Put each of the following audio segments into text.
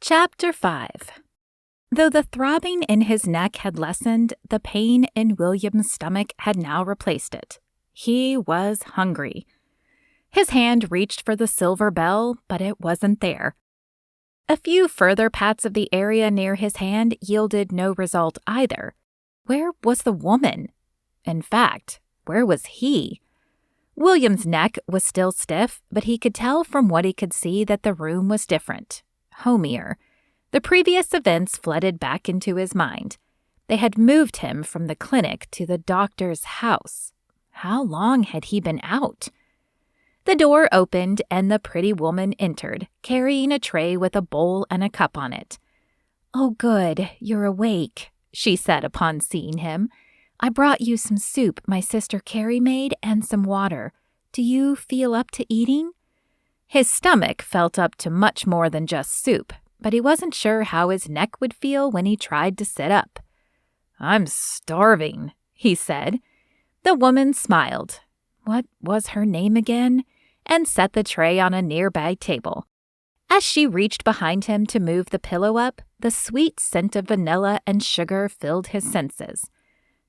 Chapter 5. Though the throbbing in his neck had lessened, the pain in William's stomach had now replaced it. He was hungry. His hand reached for the silver bell, but it wasn't there. A few further pats of the area near his hand yielded no result either. Where was the woman? In fact, where was he? William's neck was still stiff, but he could tell from what he could see that the room was different. Homier. The previous events flooded back into his mind. They had moved him from the clinic to the doctor's house. How long had he been out? The door opened and the pretty woman entered, carrying a tray with a bowl and a cup on it. "Oh, good, you're awake," she said upon seeing him. "I brought you some soup my sister Carrie made and some water. Do you feel up to eating?" His stomach felt up to much more than just soup, but he wasn't sure how his neck would feel when he tried to sit up. "I'm starving," he said. The woman smiled. What was her name again? And set the tray on a nearby table. As she reached behind him to move the pillow up, the sweet scent of vanilla and sugar filled his senses.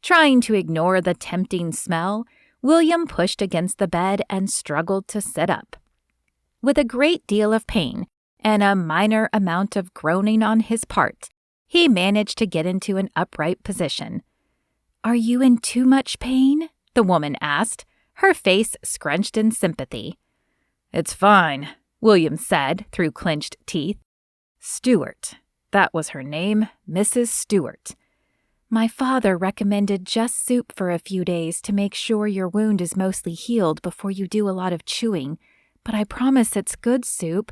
Trying to ignore the tempting smell, William pushed against the bed and struggled to sit up. With a great deal of pain and a minor amount of groaning on his part, he managed to get into an upright position. "Are you in too much pain?" the woman asked, her face scrunched in sympathy. "It's fine," William said through clenched teeth. "Stewart. That was her name, Mrs. Stewart. My father recommended just soup for a few days to make sure your wound is mostly healed before you do a lot of chewing, but I promise it's good soup."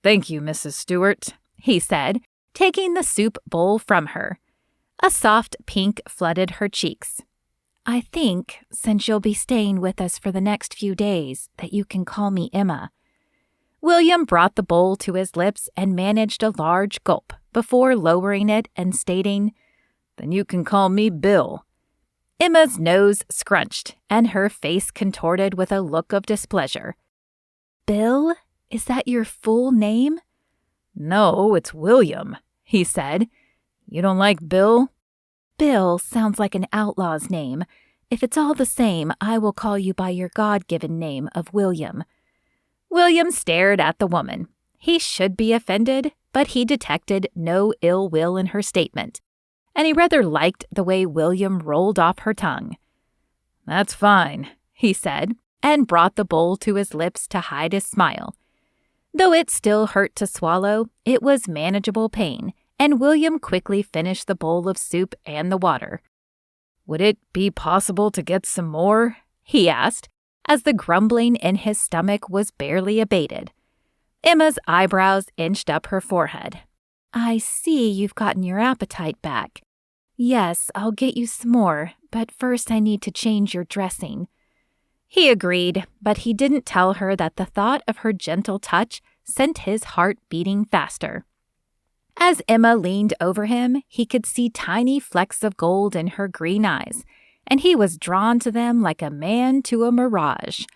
"Thank you, Mrs. Stewart," he said, taking the soup bowl from her. A soft pink flooded her cheeks. "I think, since you'll be staying with us for the next few days, that you can call me Emma." William brought the bowl to his lips and managed a large gulp before lowering it and stating, "Then you can call me Bill." Emma's nose scrunched and her face contorted with a look of displeasure. "Bill? Is that your full name?" "No, it's William," he said. "You don't like Bill?" "Bill sounds like an outlaw's name. If it's all the same, I will call you by your God-given name of William." William stared at the woman. He should be offended, but he detected no ill will in her statement, and he rather liked the way William rolled off her tongue. "That's fine," he said, and brought the bowl to his lips to hide his smile. Though it still hurt to swallow, it was manageable pain, and William quickly finished the bowl of soup and the water. "Would it be possible to get some more?" he asked, as the grumbling in his stomach was barely abated. Emma's eyebrows inched up her forehead. "I see you've gotten your appetite back. Yes, I'll get you some more, but first I need to change your dressing." He agreed, but he didn't tell her that the thought of her gentle touch sent his heart beating faster. As Emma leaned over him, he could see tiny flecks of gold in her green eyes, and he was drawn to them like a man to a mirage.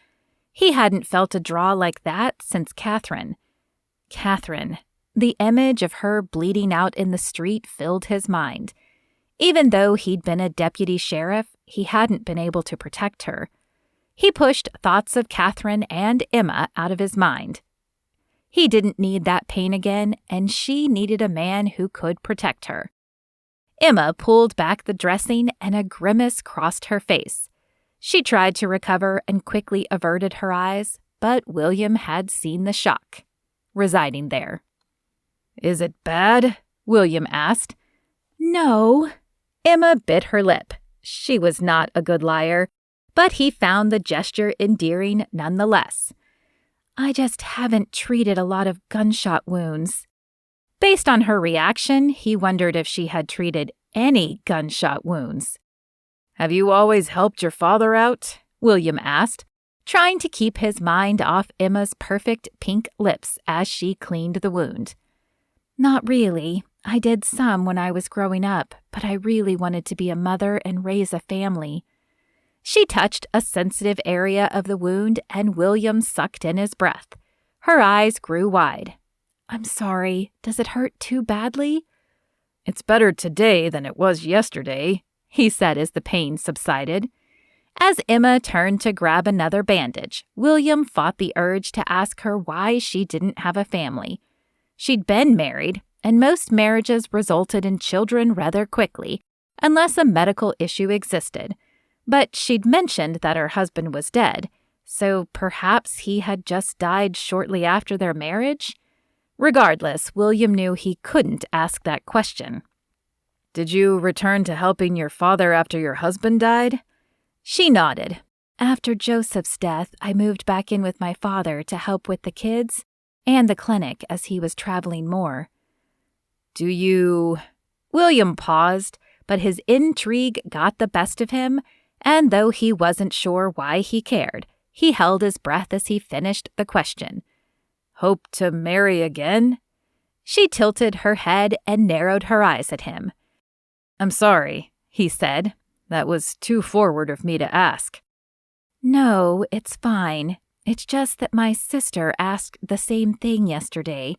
He hadn't felt a draw like that since Catherine. Catherine. The image of her bleeding out in the street filled his mind. Even though he'd been a deputy sheriff, he hadn't been able to protect her. He pushed thoughts of Catherine and Emma out of his mind. He didn't need that pain again, and she needed a man who could protect her. Emma pulled back the dressing and a grimace crossed her face. She tried to recover and quickly averted her eyes, but William had seen the shock, residing there. "Is it bad?" William asked. "No." Emma bit her lip. She was not a good liar, but he found the gesture endearing nonetheless. "I just haven't treated a lot of gunshot wounds." Based on her reaction, he wondered if she had treated any gunshot wounds. "Have you always helped your father out?" William asked, trying to keep his mind off Emma's perfect pink lips as she cleaned the wound. "Not really. I did some when I was growing up, but I really wanted to be a mother and raise a family." She touched a sensitive area of the wound, and William sucked in his breath. Her eyes grew wide. I'm sorry. Does it hurt too badly? It's better today than it was yesterday, he said as the pain subsided. As Emma turned to grab another bandage, William fought the urge to ask her why she didn't have a family. She'd been married, and most marriages resulted in children rather quickly, unless a medical issue existed. But she'd mentioned that her husband was dead, so perhaps he had just died shortly after their marriage? Regardless, William knew he couldn't ask that question. Did you return to helping your father after your husband died? She nodded. After Joseph's death, I moved back in with my father to help with the kids and the clinic as he was traveling more. Do you... William paused, but his intrigue got the best of him, and though he wasn't sure why he cared, he held his breath as he finished the question. Hope to marry again? She tilted her head and narrowed her eyes at him. I'm sorry, he said. That was too forward of me to ask. No, it's fine. It's just that my sister asked the same thing yesterday.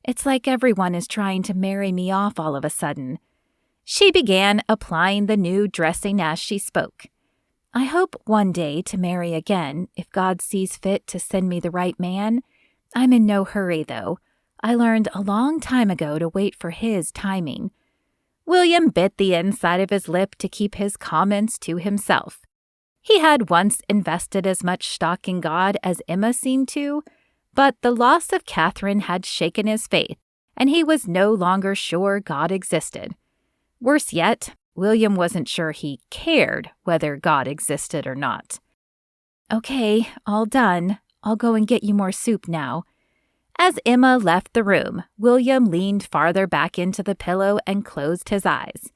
It's like everyone is trying to marry me off all of a sudden. She began applying the new dressing as she spoke. I hope one day to marry again, if God sees fit to send me the right man. I'm in no hurry, though. I learned a long time ago to wait for his timing. William bit the inside of his lip to keep his comments to himself. He had once invested as much stock in God as Emma seemed to, but the loss of Catherine had shaken his faith, and he was no longer sure God existed. Worse yet, William wasn't sure he cared whether God existed or not. Okay, all done. I'll go and get you more soup now. As Emma left the room, William leaned farther back into the pillow and closed his eyes.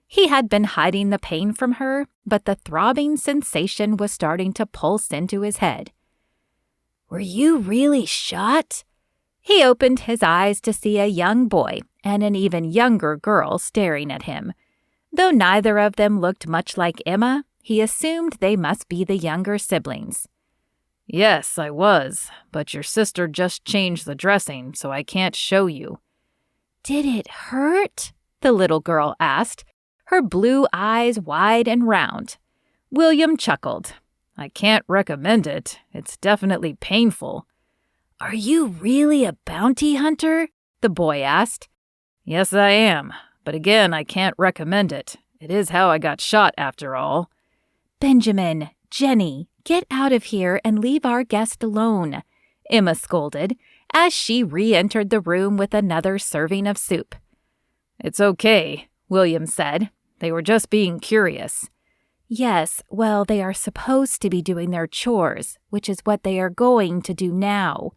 He had been hiding the pain from her, but the throbbing sensation was starting to pulse into his head. Were you really shot? He opened his eyes to see a young boy and an even younger girl staring at him. Though neither of them looked much like Emma, he assumed they must be the younger siblings. Yes, I was, but your sister just changed the dressing, so I can't show you. Did it hurt? The little girl asked, her blue eyes wide and round. William chuckled. I can't recommend it. It's definitely painful. Are you really a bounty hunter? The boy asked. Yes, I am, but again, I can't recommend it. It is how I got shot, after all. Benjamin, Jenny, get out of here and leave our guest alone, Emma scolded as she re-entered the room with another serving of soup. It's okay, William said. They were just being curious. Yes, well, they are supposed to be doing their chores, which is what they are going to do now.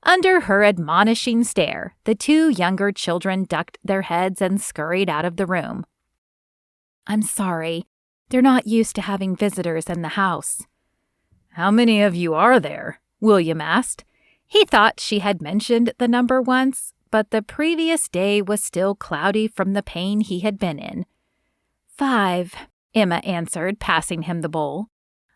Under her admonishing stare, the two younger children ducked their heads and scurried out of the room. I'm sorry. They're not used to having visitors in the house. How many of you are there? William asked. He thought she had mentioned the number once, but the previous day was still cloudy from the pain he had been in. 5, Emma answered, passing him the bowl.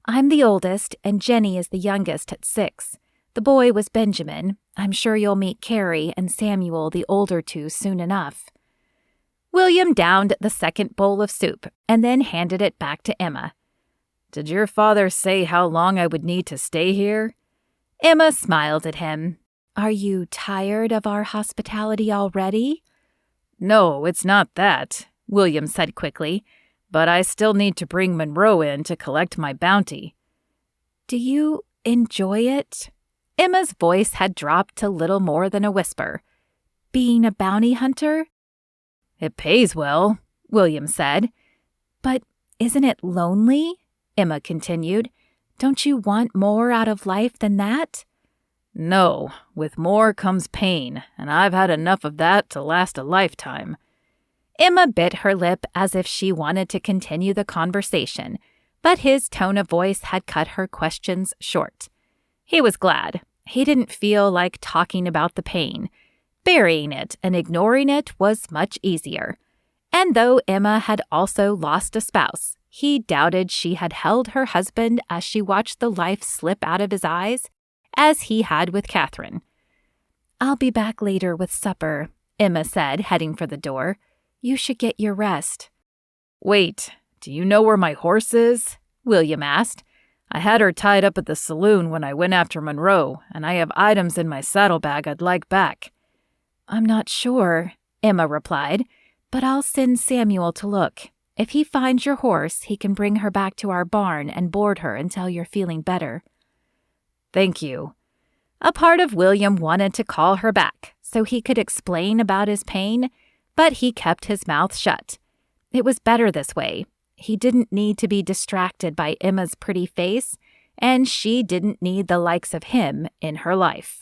I'm the oldest, and Jenny is the youngest at 6. The boy was Benjamin. I'm sure you'll meet Carrie and Samuel, the older two, soon enough. William downed the second bowl of soup and then handed it back to Emma. Did your father say how long I would need to stay here? Emma smiled at him. Are you tired of our hospitality already? No, it's not that, William said quickly, but I still need to bring Monroe in to collect my bounty. Do you enjoy it? Emma's voice had dropped to little more than a whisper. Being a bounty hunter? It pays well, William said. But isn't it lonely? Emma continued. Don't you want more out of life than that? No, with more comes pain, and I've had enough of that to last a lifetime. Emma bit her lip as if she wanted to continue the conversation, but his tone of voice had cut her questions short. He was glad. He didn't feel like talking about the pain. Burying it and ignoring it was much easier. And though Emma had also lost a spouse, he doubted she had held her husband as she watched the life slip out of his eyes, as he had with Catherine. I'll be back later with supper, Emma said, heading for the door. You should get your rest. Wait, do you know where my horse is? William asked. I had her tied up at the saloon when I went after Monroe, and I have items in my saddlebag I'd like back. I'm not sure, Emma replied, but I'll send Samuel to look. If he finds your horse, he can bring her back to our barn and board her until you're feeling better. Thank you. A part of William wanted to call her back so he could explain about his pain, but he kept his mouth shut. It was better this way. He didn't need to be distracted by Emma's pretty face, and she didn't need the likes of him in her life.